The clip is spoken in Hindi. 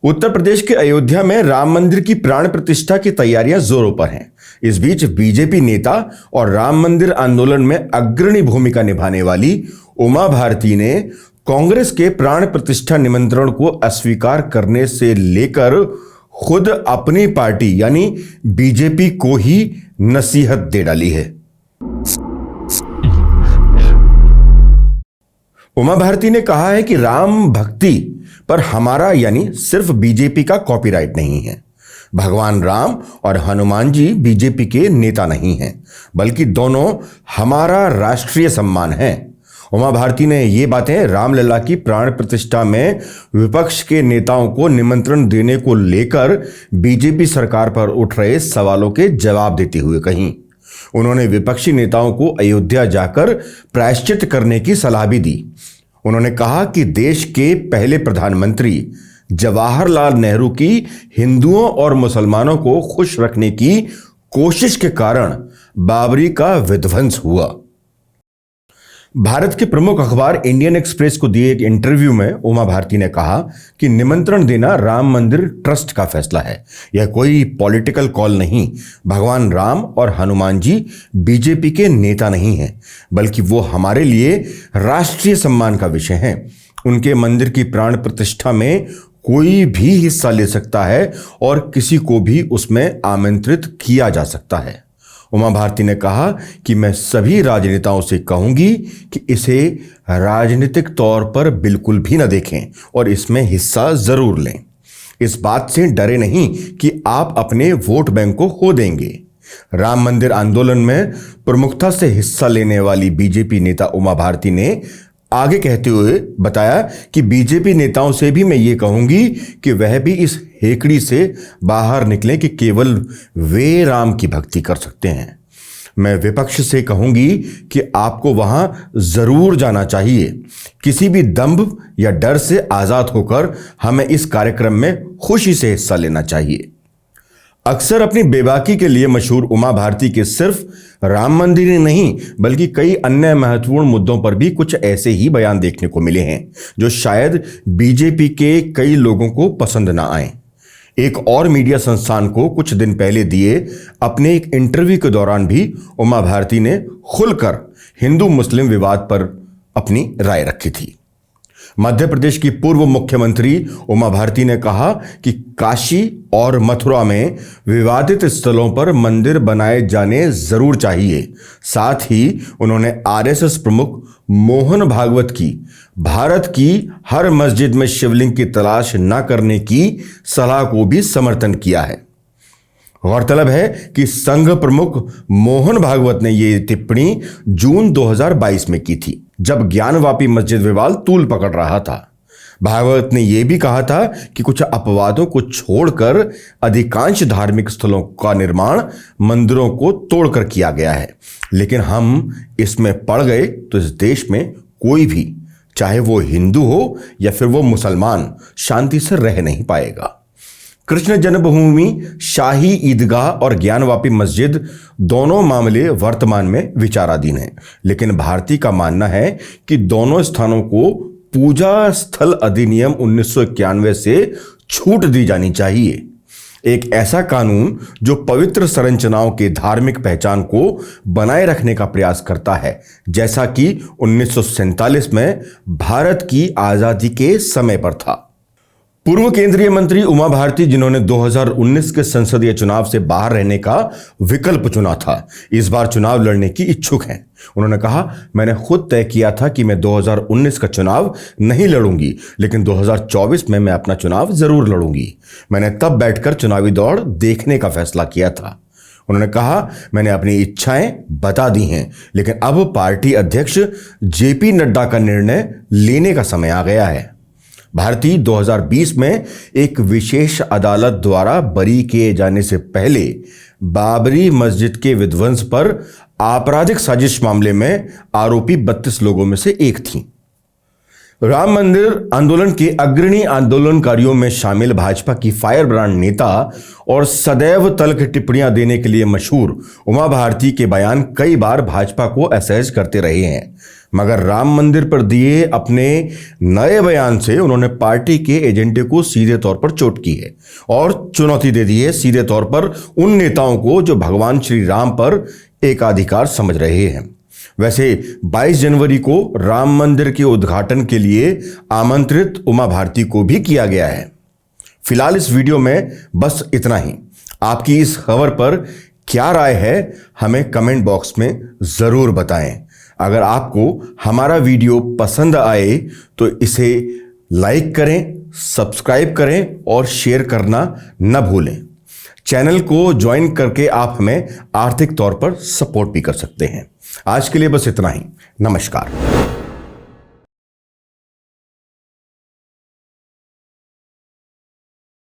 उत्तर प्रदेश के अयोध्या में राम मंदिर की प्राण प्रतिष्ठा की तैयारियां जोरों पर हैं। इस बीच बीजेपी नेता और राम मंदिर आंदोलन में अग्रणी भूमिका निभाने वाली उमा भारती ने कांग्रेस के प्राण प्रतिष्ठा निमंत्रण को अस्वीकार करने से लेकर खुद अपनी पार्टी यानी बीजेपी को ही नसीहत दे डाली है। उमा भारती ने कहा है कि राम भक्ति पर हमारा यानी सिर्फ बीजेपी का कॉपीराइट नहीं है। भगवान राम और हनुमान जी बीजेपी के नेता नहीं हैं, बल्कि दोनों हमारा राष्ट्रीय सम्मान है। उमा भारती ने ये बातें रामलला की प्राण प्रतिष्ठा में विपक्ष के नेताओं को निमंत्रण देने को लेकर बीजेपी सरकार पर उठ रहे सवालों के जवाब देते हुए कहीं। उन्होंने विपक्षी नेताओं को अयोध्या जाकर प्रायश्चित करने की सलाह भी दी। उन्होंने कहा कि देश के पहले प्रधानमंत्री जवाहरलाल नेहरू की हिंदुओं और मुसलमानों को खुश रखने की कोशिश के कारण बाबरी का विध्वंस हुआ। भारत के प्रमुख अखबार इंडियन एक्सप्रेस को दिए एक इंटरव्यू में उमा भारती ने कहा कि निमंत्रण देना राम मंदिर ट्रस्ट का फैसला है। यह कोई पॉलिटिकल कॉल नहीं। भगवान राम और हनुमान जी बीजेपी के नेता नहीं हैं, बल्कि वो हमारे लिए राष्ट्रीय सम्मान का विषय है। उनके मंदिर की प्राण प्रतिष्ठा में कोई भी हिस्सा ले सकता है और किसी को भी उसमें आमंत्रित किया जा सकता है। उमा भारती ने कहा कि मैं सभी राजनेताओं से कहूंगी कि इसे राजनीतिक तौर पर बिल्कुल भी न देखें और इसमें हिस्सा जरूर लें। इस बात से डरे नहीं कि आप अपने वोट बैंक को खो देंगे। राम मंदिर आंदोलन में प्रमुखता से हिस्सा लेने वाली बीजेपी नेता उमा भारती ने आगे कहते हुए बताया कि बीजेपी नेताओं से भी मैं ये कहूंगी कि वह भी इस हेकड़ी से बाहर निकलें कि केवल वे राम की भक्ति कर सकते हैं। मैं विपक्ष से कहूंगी कि आपको वहां जरूर जाना चाहिए। किसी भी दंभ या डर से आजाद होकर हमें इस कार्यक्रम में खुशी से हिस्सा लेना चाहिए। अक्सर अपनी बेबाकी के लिए मशहूर उमा भारती के सिर्फ राम मंदिर ही नहीं बल्कि कई अन्य महत्वपूर्ण मुद्दों पर भी कुछ ऐसे ही बयान देखने को मिले हैं जो शायद बीजेपी के कई लोगों को पसंद ना आए। एक और मीडिया संस्थान को कुछ दिन पहले दिए अपने एक इंटरव्यू के दौरान भी उमा भारती ने खुलकर हिंदू मुस्लिम विवाद पर अपनी राय रखी थी। मध्य प्रदेश की पूर्व मुख्यमंत्री उमा भारती ने कहा कि काशी और मथुरा में विवादित स्थलों पर मंदिर बनाए जाने जरूर चाहिए। साथ ही उन्होंने आरएसएस प्रमुख मोहन भागवत की भारत की हर मस्जिद में शिवलिंग की तलाश न करने की सलाह को भी समर्थन किया है। गौरतलब है कि संघ प्रमुख मोहन भागवत ने यह टिप्पणी जून 2022 में की थी, जब ज्ञानवापी मस्जिद विवाद तूल पकड़ रहा था। भागवत ने यह भी कहा था कि कुछ अपवादों को छोड़कर अधिकांश धार्मिक स्थलों का निर्माण मंदिरों को तोड़कर किया गया है, लेकिन हम इसमें पड़ गए तो इस देश में कोई भी, चाहे वो हिंदू हो या फिर वो मुसलमान, शांति से रह नहीं पाएगा। कृष्ण जन्मभूमि, शाही ईदगाह और ज्ञानवापी मस्जिद दोनों मामले वर्तमान में विचाराधीन हैं, लेकिन भारती का मानना है कि दोनों स्थानों को पूजा स्थल अधिनियम 1991 से छूट दी जानी चाहिए। एक ऐसा कानून जो पवित्र संरचनाओं के धार्मिक पहचान को बनाए रखने का प्रयास करता है, जैसा कि 1947 में भारत की आजादी के समय पर था। पूर्व केंद्रीय मंत्री उमा भारती, जिन्होंने 2019 के संसदीय चुनाव से बाहर रहने का विकल्प चुना था, इस बार चुनाव लड़ने की इच्छुक हैं। उन्होंने कहा, मैंने खुद तय किया था कि मैं 2019 का चुनाव नहीं लड़ूंगी, लेकिन 2024 में मैं अपना चुनाव जरूर लड़ूंगी। मैंने तब बैठकर चुनावी दौड़ देखने का फैसला किया था। उन्होंने कहा, मैंने अपनी इच्छाएं बता दी हैं, लेकिन अब पार्टी अध्यक्ष जेपी नड्डा का निर्णय लेने का समय आ गया है। भारती 2020 में एक विशेष अदालत द्वारा बरी किए जाने से पहले बाबरी मस्जिद के विध्वंस पर आपराधिक साजिश मामले में आरोपी 32 लोगों में से एक थी। राम मंदिर आंदोलन के अग्रणी आंदोलनकारियों में शामिल भाजपा की फायर ब्रांड नेता और सदैव तल्ख टिप्पणियां देने के लिए मशहूर उमा भारती के बयान कई बार भाजपा को असहज करते रहे हैं, मगर राम मंदिर पर दिए अपने नए बयान से उन्होंने पार्टी के एजेंडे को सीधे तौर पर चोट की है और चुनौती दे दी है सीधे तौर पर उन नेताओं को जो भगवान श्री राम पर एकाधिकार समझ रहे हैं। वैसे 22 जनवरी को राम मंदिर के उद्घाटन के लिए आमंत्रित उमा भारती को भी किया गया है। फिलहाल इस वीडियो में बस इतना ही। आपकी इस खबर पर क्या राय है हमें कमेंट बॉक्स में जरूर बताएं। अगर आपको हमारा वीडियो पसंद आए तो इसे लाइक करें, सब्सक्राइब करें और शेयर करना न भूलें। चैनल को ज्वाइन करके आप हमें आर्थिक तौर पर सपोर्ट भी कर सकते हैं। आज के लिए बस इतना ही। नमस्कार।